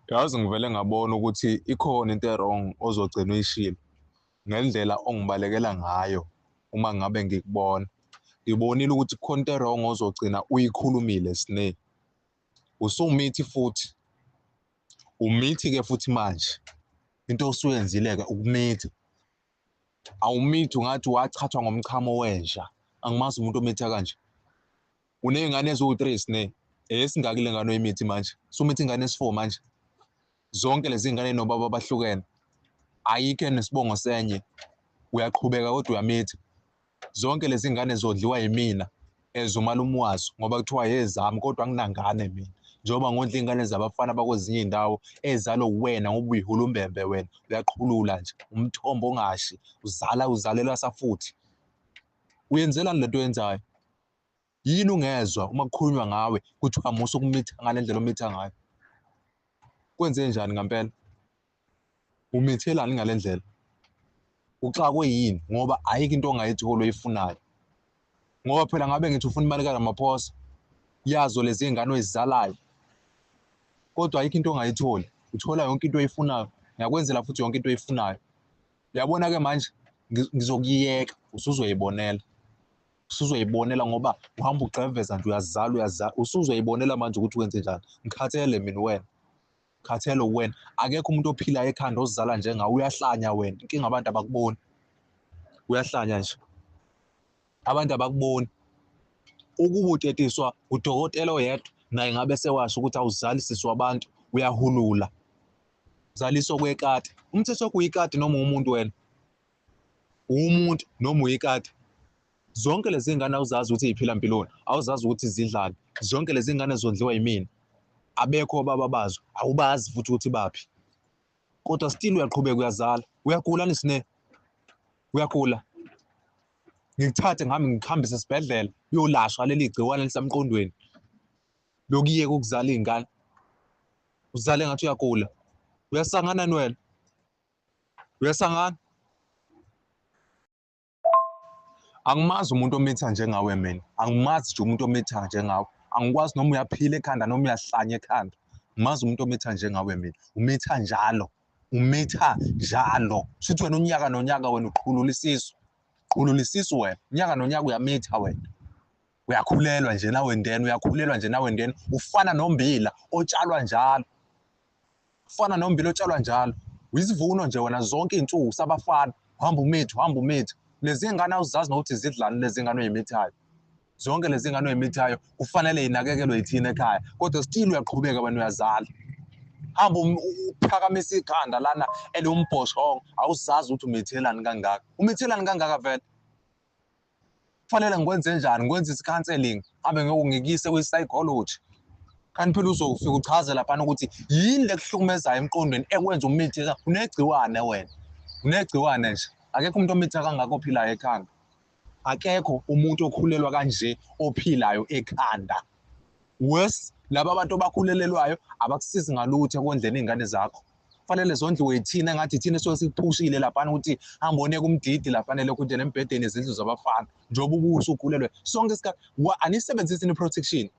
Yazi ngivele ngabona ukuthi ikhona into e-wrong ozogcina uyishilo ngendlela ongibalekela ngayo uma ngabe ngikubona. Ngibonile ukuthi kukhona into e-wrong ozogcina uyikhulumile Sne. Usumithi futhi. Umithi-ke futhi manje. Into osuyenzile-ke ukumitha. Awumithi ungathi wachathwa ngomchamo wenja. Angimazi umuntu omitha kanje. Uney'ngane eziwu-3 Sne. Esingakile ngane oyimithi manje. Sumithi ingane esi-4 manje. Zonke lezi ngane nobaba abahlukene. Ayikho nesibongo senye. Uyaqhubeka kodwa uyamitha. Zonke lezi ngane zodliwa yimina ezumalume wazo ngoba kuthiwa yezami kodwa anginangane mina. Njengoba ngondla iy'ngane zabafana bakwezinye iy'ndawo ezalwa uwena ngoba uyihulumbembe wena. Uyaqhulula nje umthombo ongashi uzalela safuthi. Uyenzelani lento oyenzayo? Yini ungezwa uma kukhulunywa ngawe kuthiwa musa ukumitha ngale ndlela omitha ngayo? Kwenze njani ngempela? Umithelani ngale ndlela? Uxakwe yini ngoba ayikho into ongayitholi oyifunayo. Ngoba phela ngabe ngithi ufuna imali kaRamaphosa yazo lezi ngane oyizalayo. Kodwa ayikho into ongayitholi. Uthola yonke into oyifunayo. Ngiyakwenzela futhi yonke into oyifunayo. Uyabona-ke manje ngizokuyeka usuzoyibonela. Usuzoyibonela ngoba uhamba ugqeveza nje uyazala. Usuzoyibonela manje ukuthi wenze njani. Ngikhathele mina wena. Ngikhathele uwena. Akekho umuntu ophilayo ekhanda ozizala njengawe. Uyahlanya wena. Inkinga abantu abakuboni. Uyahlanya nje. Abantu abakuboni. Ukuba utetiswa udokotela oyedwa naye ngabe sewasho ukuthi awuzali sisi wabantu uyahulula. Uzaliswa kwekati. Umthetho kuyikati noma umuntu wena. Umuntu noma uyikati. Zonke lezi ngane awuzazi ukuthi ziphila impiloni. Awuzazi ukuthi zidlani. Zonke lezi ngane zondliwa yimina. Abekho obaba bazo. Awubazi futhi ukuthi baphi. Kodwa still uyaqhubeka uyazala. Uyagula nisine. Uyagula. Ngikuthathe ngami ngikuhambise esibhedlela uyolashwa leli gciwane lisemqondweni. Lokuyeka ukuzala izingane. Uzale ngathi uyagula. Uyasangana wena. Uyasangana. Angimazi umuntu omitha njengawe mina. Angimazi nje umuntu omitha njengawe. Angikwazi noma uyaphila ekhanda noma uyahlanya ekhanda. Ngimazi umuntu omitha njengawe mina. Umitha njalo. Umitha njalo. Sithi wena unyaka nonyaka wena uqhulula isisu. Qhulula isisu wena. Unyaka nonyaka uyamitha wena. Uyakhulelwa nje nawe ndeni, uyakhulelwa nje nawe ndeni. Ufana nombila otshalwa njalo. Ufana nombila otshalwa njalo. Uyisivuno nje wena zonke iy'nsuku sabafana. Hamba umitha, hamba umitha. Lezi ngane awuzazi nokuthi zidlani lezi ngane oyimithayo. Zonke lezi ngane oyimithayo kufanele yinakekelwe yithina ekhaya. Kodwa still uyaqhubeka wena uyazala. Hamba uphakamisa ikhanda lana elombhoshongo awuzazi ukuthi umithelani kangaka. Umithelani kangaka vele? Kufanele ngikwenze njani? Ngikwenze isi-counselling. Hambe ngikuyise kwi-psychology. Kanti phela uzofika uchaze lapha ukuthi yini lekuhlukumezayo emqondweni ekwenza umithe. Unegciwane wena. Unegciwane nje. Akekho umuntu omitha kangaka ophilayo ekhanda. Akekho umuntu okhulelwa kanje ophilayo ekhanda. Worse, laba abantu abakhulelelwayo abakusizi ngalutho ekondleni izingane zakho. Kufanele zondliwe yithina engathi thina esuke sikuphushile lapha ukuthi hamba oneke umdidi lapha nelokhu embhedeni izindlu zabafana. Njengoba ubuso ukhulelwe. Sonke isikhathi anisebenzisi i-protection.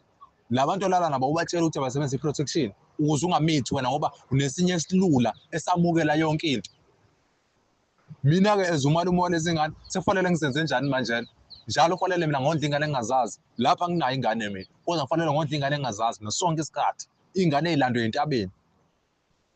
Labantu lala nabo ubatshela ukuthi abasebenzise i-protection ukuze ungamithi wena ngoba unesinye isilula esamukela yonke into. Mina-ke ezumalume walezi ngane sekufanele ngizenze njani manje? Njalo kufanele mina ngondla ingane engingazazi. Lapha nginayo ingane mina. Kodwa kufanele ngondla ingane engingazazi nasonke isikhathi. Iy'ngane ey'landwe ey'ntabeni.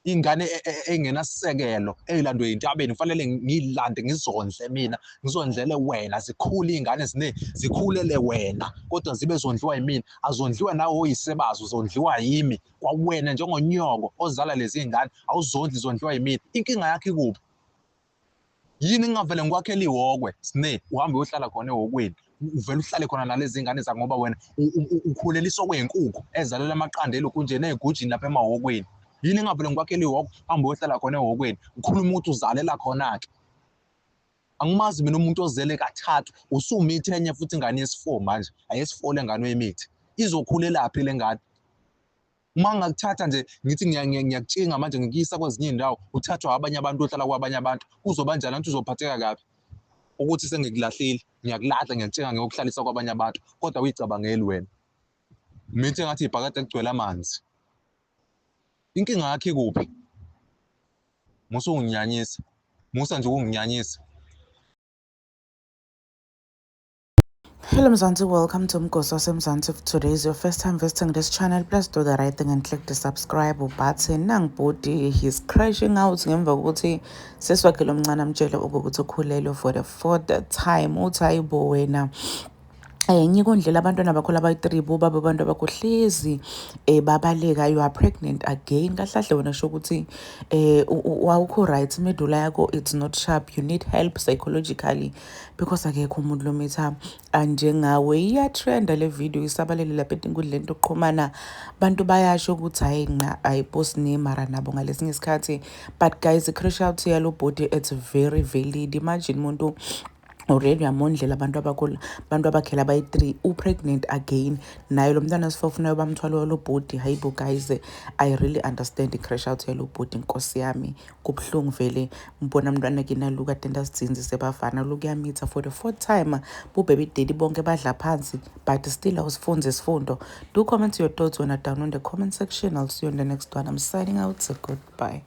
Iy'ngane ey'ngenasisekelo ey'landwe ey'ntabeni. Kufanele ngiy'lande ngizondle mina. Ngizondlele wena. Zikhule iy'ngane zikhulele wena. Kodwa zibe zondliwa yimina. Azondliwa nawe oyise bazo. Zondliwa yimi. Kwawena njengonyoko ozala lezi ngane. Awuzondli zondliwa yimina. Inkinga yakho ikuphi? Yini ngingavele ngikwakhela ihhokwe Sne uhambe uyohlala khona ehhokweni uvele uhlale khona nalezi ngane zakho ngoba wena ukhuleliswa kweyinkukhu ezalela amaqanda elokhu nje negujini lapha emahhokweni. Yini ngingavele ngikwakhela ihhokwe uhambe uyohlala khona ehhokweni ukhuluma ukuthi uzalela khona-ke. Angimazi mina umuntu ozele kathathu usumithe enye futhi ingane yesi-4 manje ayesi-4 le ngane oyimithi izokhulelaphi le ngane? Uma ngakuthatha nje ngithi ngiyakutshinga manje ngikuyisa kwezinye iy'ndawo uthathwa abanye abantu ohlala kwabanye abantu kuzoba njani nanti uzophatheka kabi ukuthi sengikulahlile ngiyakulahla ngiyakutshinga ngiyokuhlalisa kwabanye abantu kodwa uyicabangeli wena. Mithe ngathi ibhakade kugcwele amanzi. inkinga yakhe kuphi? Musa unginyanyisa, musa nje ukunginyanyisa. Hello Mzansi, welcome to Mgosi Mzansi. If today is your first time visiting this channel, please do the right thing and click the subscribe button. Nangibhodi, he's crashing out ngemva kokuthi seswakhe lo mncane amtshele ukuthi ukhulelwe for the fourth time. Uthi hayibo wena enye kundlela abantwana bakho abayi-3 boba babantu abakuhlezi babaleka, you are pregnant again. Kahle kahle wena sho ukuthi awukho right, imedula yakho it's not sharp, you need help psychologically because akekho umuntu lomitha anjengawe. Iyatrenda le video isabalele lapha etinkundleni zokuxhumana, bantu bayasho ukuthi hayi nqa ayipost mara nabo ngalesinye isikhathi. But guys, i-crash out yalo body, it's very valid. Imagine umuntu already uyamondlela abantu abakhela abayi-3 upregnant again, naye lo mntwana sifofunayo bamthwala walo bhodi. Hayibo guys, I really understand i-crash out yalo bhodi, nkosi yami kubuhlungu vele. Mbona mntwana kinalu kade ndazidzinzi sebafana lokuyamitha for the 4th time, bubaby daddy bonke badla phansi but still awusifunzi isifundo. Do comment your thoughts when down on the comment section. I'll see you on the next one. I'm signing out, so goodbye.